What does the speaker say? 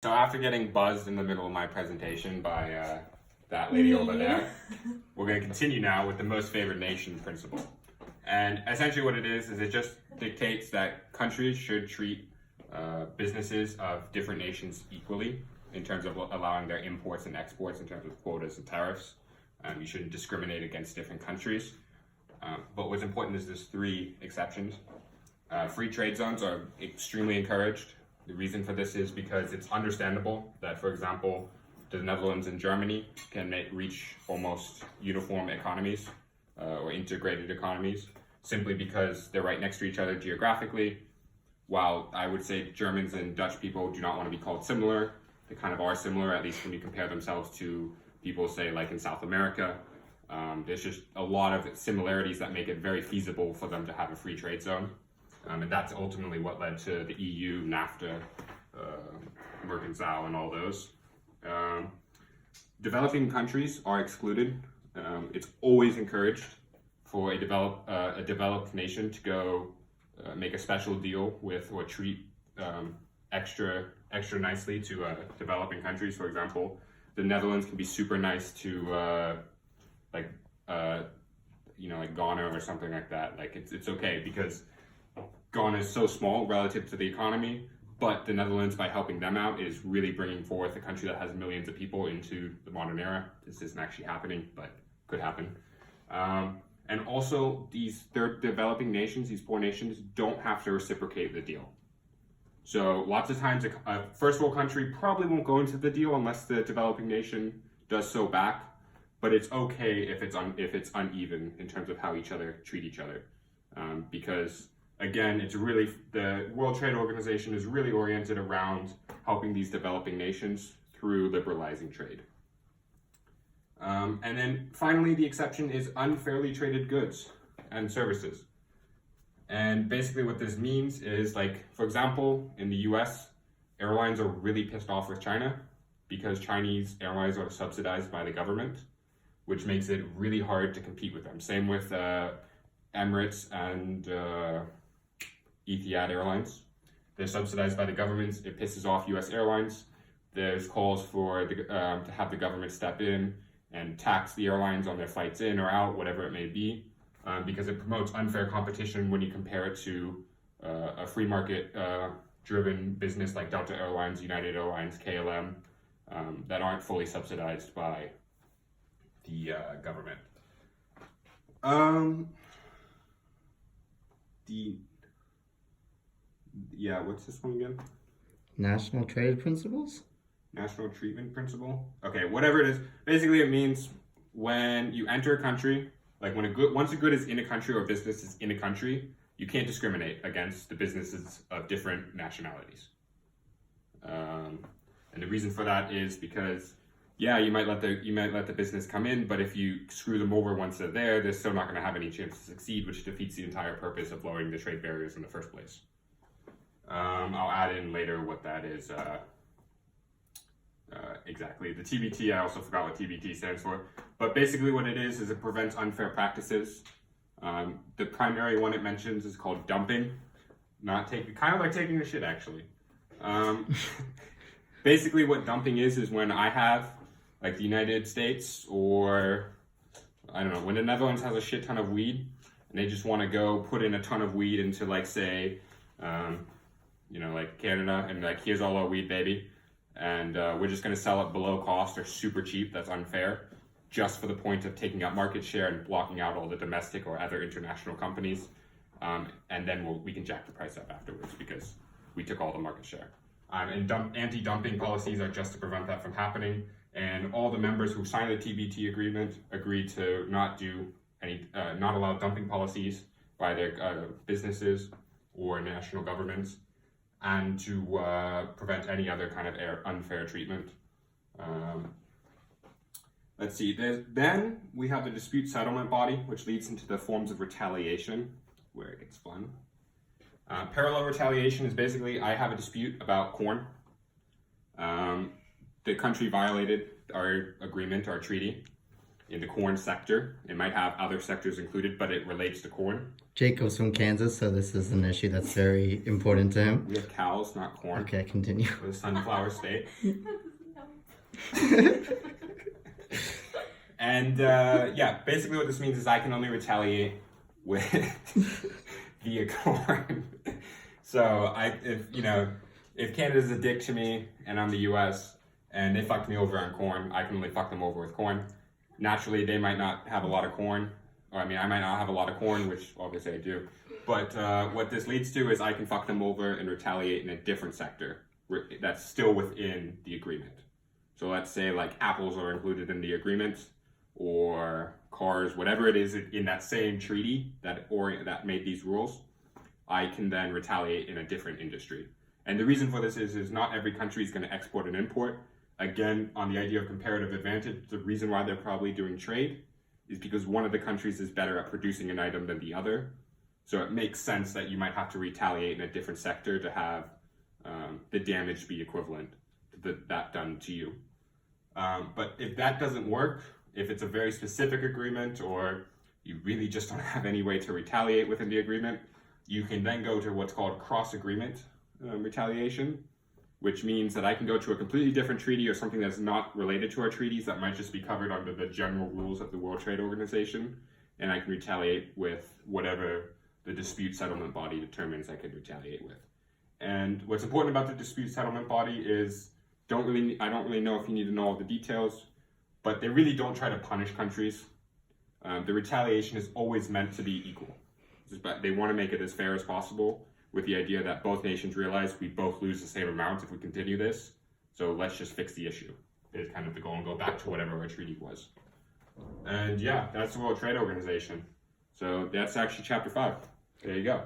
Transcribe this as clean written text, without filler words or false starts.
So after getting buzzed in the middle of my presentation by that lady over there, we're going to continue now with the most favored nation principle. And essentially what it is it just dictates that countries should treat businesses of different nations equally in terms of allowing their imports and exports in terms of quotas and tariffs. You shouldn't discriminate against different countries. But what's important is there's three exceptions. Free trade zones are extremely encouraged. The reason for this is because it's understandable that, for example, the Netherlands and Germany can reach almost uniform economies or integrated economies simply because they're right next to each other geographically. While I would say Germans and Dutch people do not want to be called similar, they kind of are similar, at least when you compare themselves to people, say, like in South America. There's just a lot of similarities that make it very feasible for them to have a free trade zone. And that's ultimately what led to the EU, NAFTA, Mercosur, and all those. Developing countries are excluded. It's always encouraged for a developed nation to go make a special deal with or treat extra nicely to developing countries. For example, the Netherlands can be super nice to like Ghana or something like that. Like it's okay because Ghana is so small relative to the economy, but the Netherlands, by helping them out, is really bringing forth a country that has millions of people into the modern era. This isn't actually happening, but could happen. And also, these third developing nations, these poor nations, don't have to reciprocate the deal. So lots of times, a first world country probably won't go into the deal unless the developing nation does so back. But it's okay if it's uneven in terms of how each other treat each other, because again, it's really, the World Trade Organization is really oriented around helping these developing nations through liberalizing trade. And then finally, the exception is unfairly traded goods and services. And basically what this means is, like, for example, in the US, airlines are really pissed off with China because Chinese airlines are subsidized by the government, which makes it really hard to compete with them. Same with Emirates and Etihad Airlines. They're subsidized by the governments. It pisses off US airlines. There's calls for to have the government step in and tax the airlines on their flights in or out, whatever it may be, because it promotes unfair competition when you compare it to a free market driven business like Delta Airlines, United Airlines, KLM, that aren't fully subsidized by the government. What's this one again? National trade principles? National treatment principle? Okay, whatever it is. Basically, it means when you enter a country, like once a good is in a country or a business is in a country, you can't discriminate against the businesses of different nationalities. And the reason for that is because, you might let the business come in, but if you screw them over once they're there, they're still not going to have any chance to succeed, which defeats the entire purpose of lowering the trade barriers in the first place. I'll add in later what that is exactly. The TBT, I also forgot what TBT stands for, but basically what it is it prevents unfair practices. The primary one it mentions is called dumping, kind of like taking a shit actually. Basically what dumping is when I have, like the United States, or I don't know, when the Netherlands has a shit ton of weed and they just want to go put in a ton of weed into, like, say, like Canada, and like, here's all our weed, baby, and we're just going to sell it below cost or super cheap. That's unfair, just for the point of taking up market share and blocking out all the domestic or other international companies, and then we can jack the price up afterwards because we took all the market share. And anti-dumping policies are just to prevent that from happening. And all the members who signed the TBT agreement agreed to not allow dumping policies by their businesses or national governments, and to prevent any other kind of unfair treatment. Let's see, then we have the dispute settlement body, which leads into the forms of retaliation, where it gets fun. Parallel retaliation is basically, I have a dispute about corn. The country violated our agreement, our treaty. in the corn sector. It might have other sectors included, but it relates to corn. Jacob's from Kansas, so this is an issue that's very important to him. We have cows, not corn. Okay, continue. We're the sunflower state. And yeah, basically what this means is I can only retaliate with via corn. So if Canada's a dick to me and I'm the US and they fucked me over on corn, I can only fuck them over with corn. Naturally, they might not have a lot of corn. Or, I might not have a lot of corn, which obviously I do. But what this leads to is I can fuck them over and retaliate in a different sector that's still within the agreement. So let's say like apples are included in the agreement, or cars, whatever it is in that same treaty that made these rules, I can then retaliate in a different industry. And the reason for this is not every country is going to export and import. Again, on the idea of comparative advantage, the reason why they're probably doing trade is because one of the countries is better at producing an item than the other. So it makes sense that you might have to retaliate in a different sector to have the damage be equivalent to that done to you. But if that doesn't work, if it's a very specific agreement or you really just don't have any way to retaliate within the agreement, you can then go to what's called cross-agreement retaliation, which means that I can go to a completely different treaty or something that's not related to our treaties that might just be covered under the general rules of the World Trade Organization, and I can retaliate with whatever the dispute settlement body determines I can retaliate with. And what's important about the dispute settlement body is I don't really know if you need to know all the details, but they really don't try to punish countries. The retaliation is always meant to be equal. They want to make it as fair as possible, with the idea that both nations realize we both lose the same amount if we continue this, so let's just fix the issue. Is kind of the goal and go back to whatever our treaty was. And yeah, that's the World Trade Organization. So that's actually chapter 5. There you go.